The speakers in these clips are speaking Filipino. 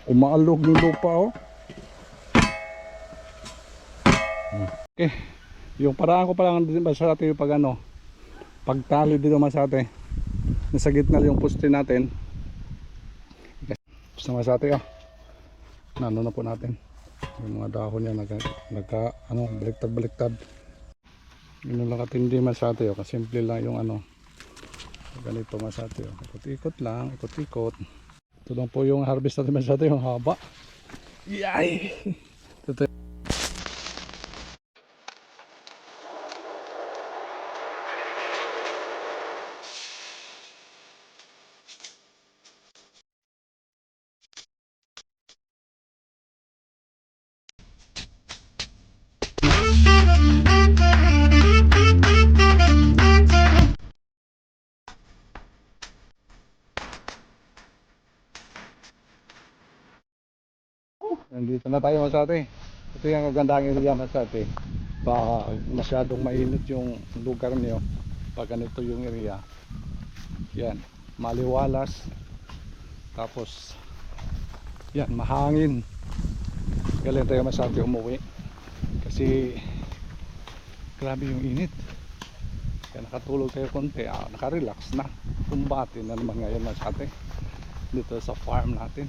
Umaalog yung lupa oh. Okay. Yung paraan ko pa lang din ba sa atin pag ano, pagtali dito masate. Nasa gitna yung poste natin. Gusto masate oh. Nano na po natin. Yung mga dahon niya nagka ano, baliktad. Yun lang katindi masate oh, kasi simple lang yung ano. Ganito masate oh. Ikot-ikot lang, ikot-ikot. Ito lang po yung harvest natin masate, yung haba. Yay! Ito. Nandito na tayo masate. Ito yung kagandang area masate. Baka masyadong mainit yung lugar niyo pag ganito yung area. Yan, maliwalas. Tapos yan, mahangin. Galing tayo masate umuwi. Kasi grabe yung init. Kaya nakatulog tayo konti, nakarelax na. Kumbati na naman ngayon masate dito sa farm natin.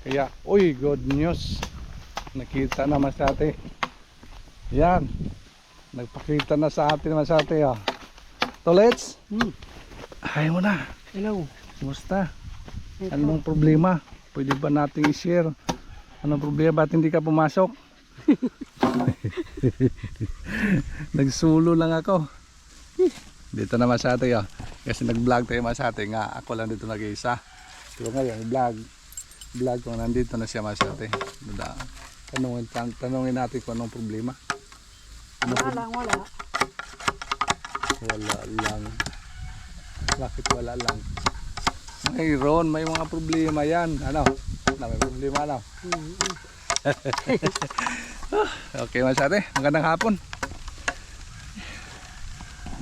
Kaya, uy, good news. Nakita na masate. Yan. Nagpakita na sa atin masate oh. Tolets? Ay mo na. Hello. Kumusta? Anong problema? Pwede ba nating i-share? Anong problema? Ba't hindi ka pumasok? Nagsulo lang ako. Dito na masate oh. Kasi nag-vlog tayo masate nga. Ako lang dito nag-iisa. Pero ngayon, vlog ko nandito na siya masate. Tanungin natin kung anong problema. Wala lang. Bakit wala lang? Mayroon, may mga problema yan. Ano? May problema ano? Okay masate, magandang hapon.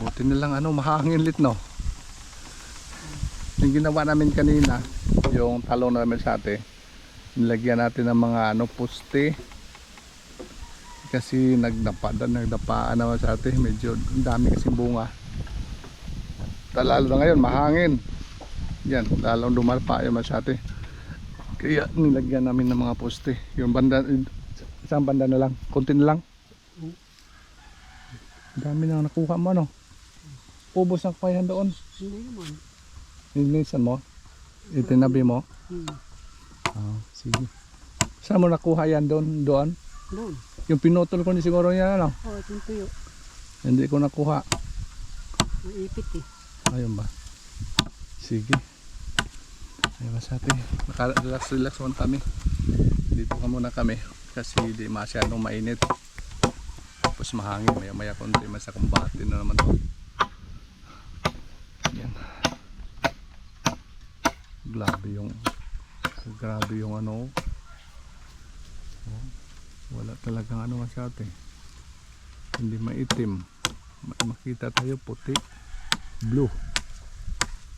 Buti na lang ano, mahangin lit no. Yung ginawa namin kanina, yung talong namin sa ate, nilagyan natin ng mga ano, poste kasi nagdapaan naman sa ate, medyo dami kasi bunga. Lalo na ngayon mahangin yan, lalong dumalpa yung sa ate, kaya nilagyan namin ng mga poste. Yung banda, isang banda na lang, konti na lang. Dami na nakuha mo no. Ubos ang kapayan doon. Hindi naman. Nilinisan mo? Itinabi mo? Sige. Saan mo nakuha yan doon? Doon? Yung pinutol ko ni siguro yan ano? Oo, yung tuyo. Hindi ko nakuha. Maipit eh. Ayun ba? Sige. Ayun masate. Relax muna kami. Dito ka muna kami. Kasi hindi masyadong mainit. Tapos mahangin. Maya konti. Masa kumbati na naman to. Yan. Grabe yung ano. Wala talagang ano masyate. Hindi maitim. Makita tayo puti, blue.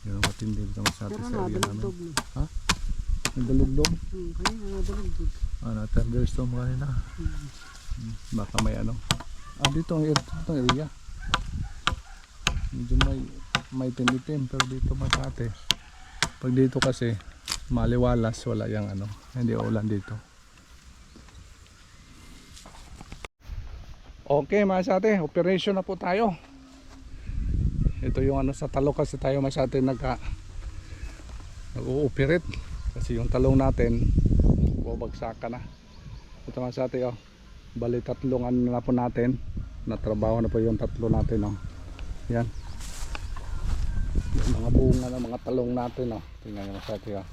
Yung matindi dito masyate sa area namin. Ha? Nagdalugdog? Kanina nagdalugdog. Thunderstorm kanina. Baka may ano. Dito ang area. Medyo may tinditim pero dito masyate. Pag dito kasi maliwalas, wala yung ano, hindi ulan dito. Okay masate, operation na po tayo. Ito yung ano sa talong kasi tayo masate nag-ooperate kasi yung talong natin babagsakan na. Ito masate oh. Bali tatlong ano na po natin, natrabaho na po yung tatlo natin oh. Yan. Yung mga bunga ng mga talong natin oh. Tingnan nyo masate oh.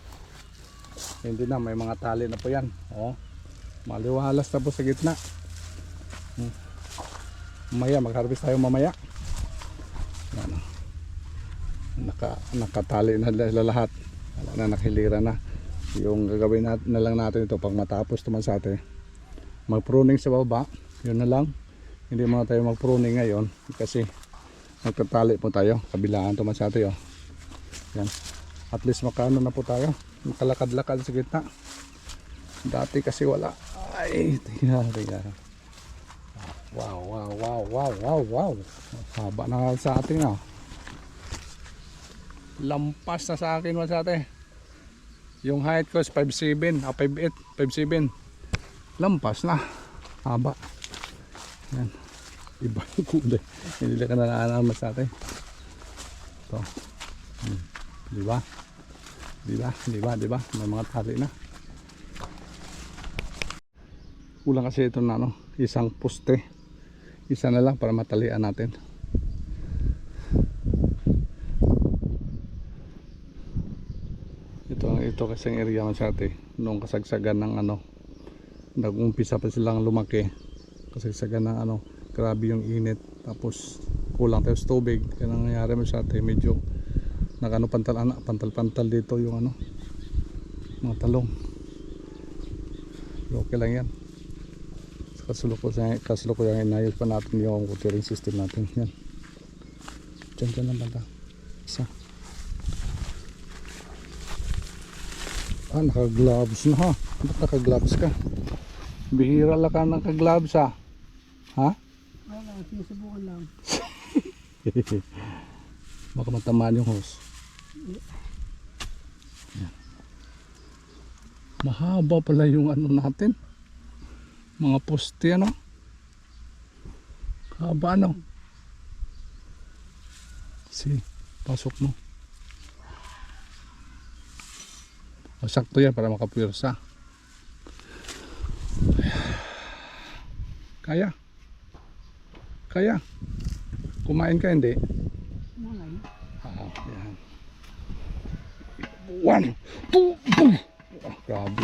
Hindi na, may mga tali na po yan oh. Maliwalas na po sa gitna. Mamaya, mag-harvest tayo mamaya. Yan oh. Nakatali na lahat. Wala na, nakahilira na. Yung gagawin na lang natin ito pag matapos naman sa atin, mag-pruning sa baba. Yun na lang. Hindi muna tayo mag-pruning ngayon kasi nagtatali po tayo. Kabilaan ito man sa atin oh. Yan. At least makano na po tayo. Nakalakad-lakad sa gitna. Dati kasi wala. Ay, tingnan. Wow. Haba na sa atin ah. Lampas na sa akin masate. Yung height ko is 5'7", 5'8", 5'7". Lampas na. Haba. Yan. Iba yung kulay. Hindi ka na naanan masate. Ito. Diba? May mga tali na. Kulang kasi ito na isang poste. Isa na lang para matalian natin. Ito kasi ang area masate. Nung kasagsagan ng nag-umpisa pa silang lumaki. Kasagsagan ng grabe yung init. Tapos kulang tayo sa tubig. Kaya nangyayari masate medyo pantal dito yung mga talong. Okay lang yan. Kasalukuyan inayos pa natin yung watering system natin. Yan. Diyan lang banda. Isa. Naka-gloves na ha. Ba't naka-gloves ka? Bihira lang ka naka-gloves ha. Ha? Wala, sinusubukan lang. Baka matamaan yung hose. Yan. Mahaba pala yung natin. Mga poste haba pasok mo. Sakto yan para makapwersa. Kaya kumain ka hindi? Malay. Yan. 1, 2, boom. Grabe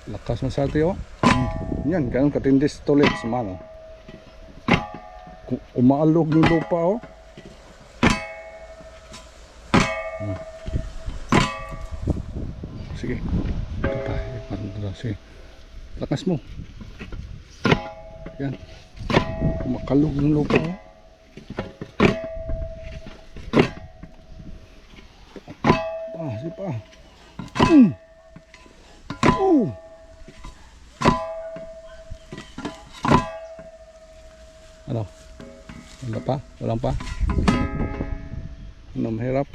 lakas masate yan, ganun katindis tuloy sumano. Umaalog yung lupa Sige sige, lakas mo yan, makalog yung lupa pa walang pa mahirap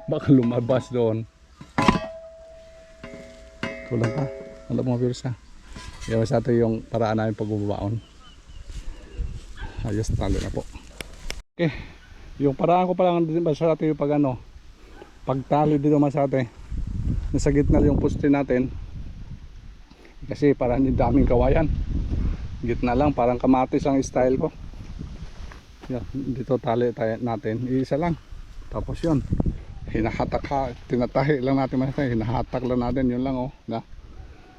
baka lumabas doon. Kulang pa. Wala mga viewers ha. Yan sa ito yung paraan namin pagbubaon. Ayos, talo na po. Okay. Yung paraan ko pa lang din sa ito yung pagtali dito masate. Nasa gitna yung poste natin. Kasi parang yung daming kawayan. Gitna lang, parang kamatis ang style ko. Yan, dito tali natin. Iisa lang. Tapos yun. Tinatahi lang natin masate. Hinahatak lang natin. Yun lang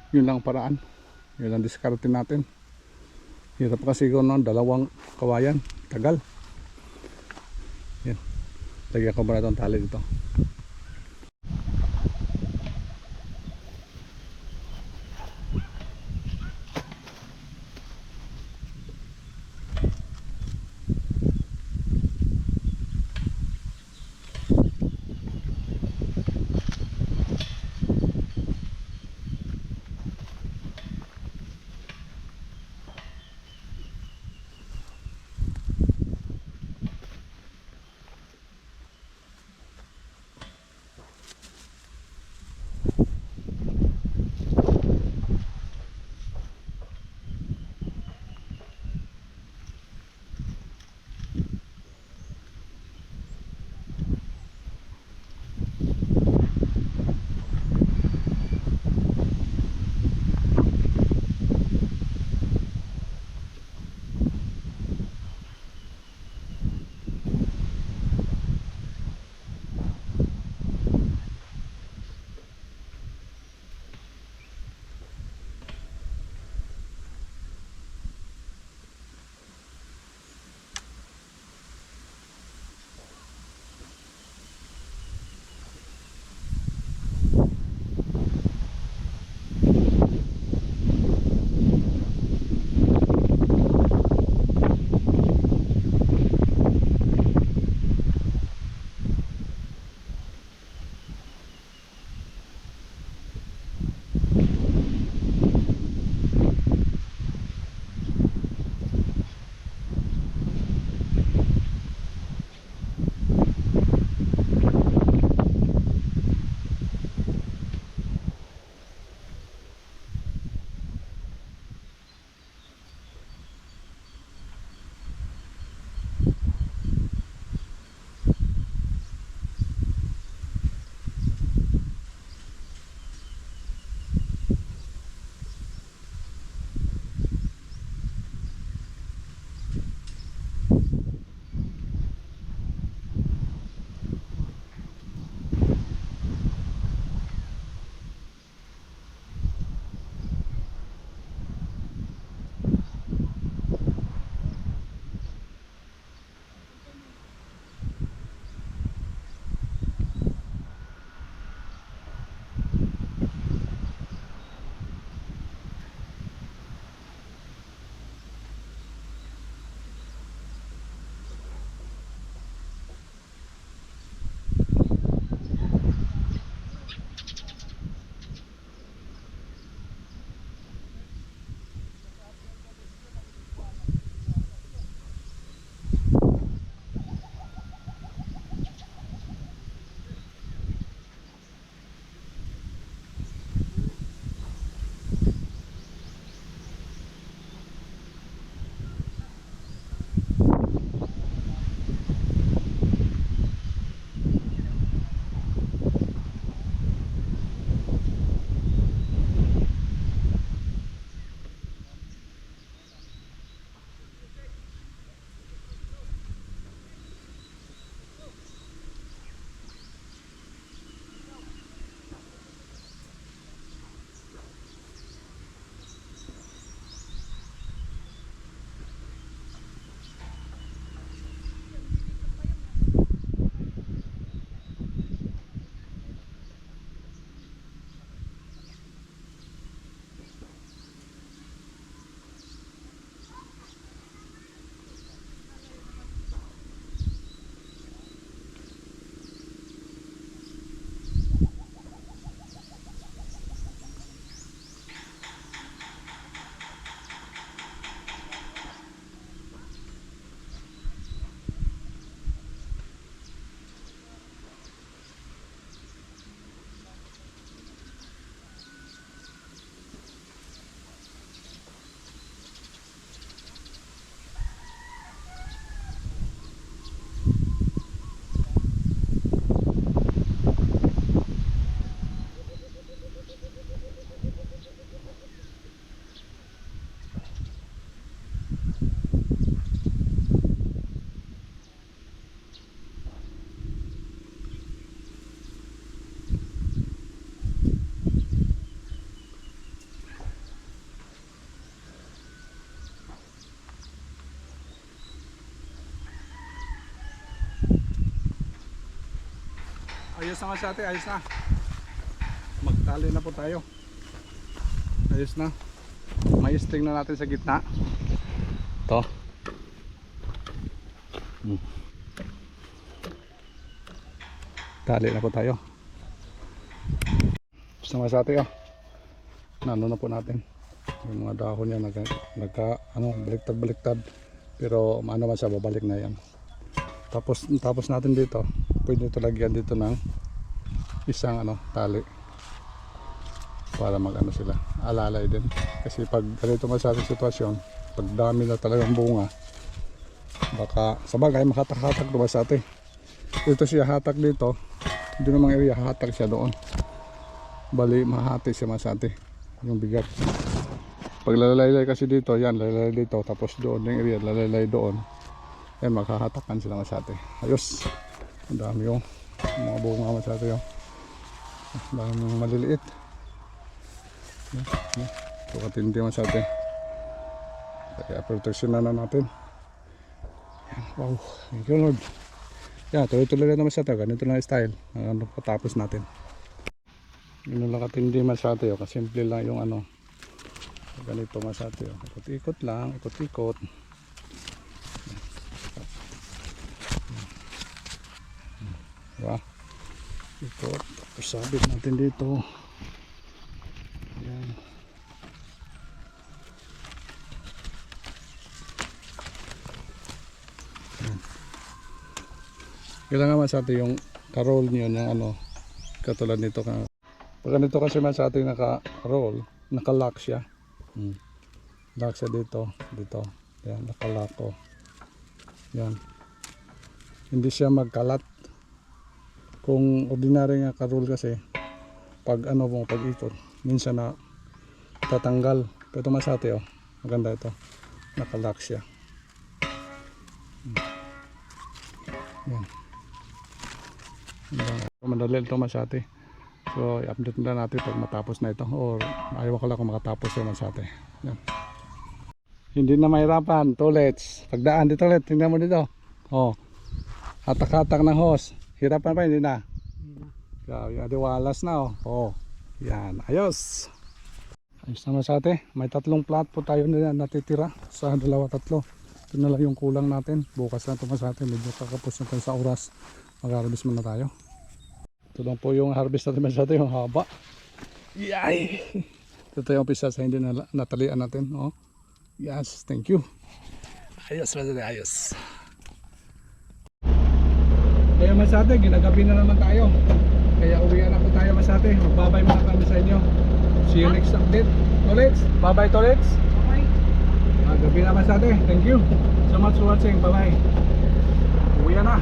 yun lang paraan. Yun ang diskarte natin. Hirap kasi ko dalawang kawayan. Tagal. Yan. Lagyan ko ba na itong tali dito. ayos na masyate, ayos na. Magtali na po tayo. Ayos na. May string na natin sa gitna. Ito. Tali na po tayo. Gusto nga sa atin, oh. Nano na po natin. Yung mga dahon niya baliktad-baliktad. Pero maano man siya, babalik na yan. Tapos natin dito, pwede ito lagyan dito ng isang tali. Para mag sila, alalay din. Kasi pag ganito man sa ating sitwasyon, pag dami na talagang bunga, baka sabagay makatak-hatak diba sa atin. Dito siya hatak dito, hindi namang area hatak siya doon. Bali mahati siya masate yung bigat. Pag lalaylay kasi dito, yan lalalay dito, tapos doon yung area lalalay doon, yan maghahatakan sila masate. Ayos, ang dami yung mga bunga masate yung dami yung maliliit. Ito katindi masate, kaya protection na natin. Wow, thank you Lord. Yan, tuloy-tuloy na naman masate, ganito lang style patapos natin. Yun lang katindi masate, kasimple lang yung ganito masate, ikot-ikot lang, ikot-ikot. Diba? Ikot, tapos sabit natin dito. Yan. Kailangan masate yung ka-roll nyo ng katulad nito ka. Pag ganito kasi masate naka-roll, naka-lock siya. Lock siya dito. Yan, naka-lock ko. Yan. Hindi siya magkalat. Kung ordinary nga ka-roll kasi, pag pag ikot, minsan na tatanggal. Pero ito masate, maganda ito. Naka-lock siya. Yan. Madali ito masate. So i-update na natin pag matapos na ito, or ayaw ko lang kung makatapos yung masate. Yan. Hindi na mahirapan, tulets. Pagdaan dito ulit, tingnan mo dito. Hatak-hatak ng hose. Hirapan pa, hindi na. Grabe, adiwalas na yan, ayos. Ayos na masate. May 3 plat po tayo na natitira sa 2-3. Ito na lang yung kulang natin. Bukas na ito masate, medyo kakapos na tayo sa oras. Mag-harvest muna tayo. Ito lang po yung harvest natin masate, yung haba. Yay! Ito yung umpisa sa hindi na natalian natin. Yes, thank you. Ayos masate, ayos. Kaya masate, ginagabi na naman tayo. Kaya uwian na po tayo masate. Magbabay muna kami sa inyo. See you next update. Tolets, bye-bye Tolets. Okay. Gabi na masate. Thank you so much for watching. Bye-bye. Uwian na.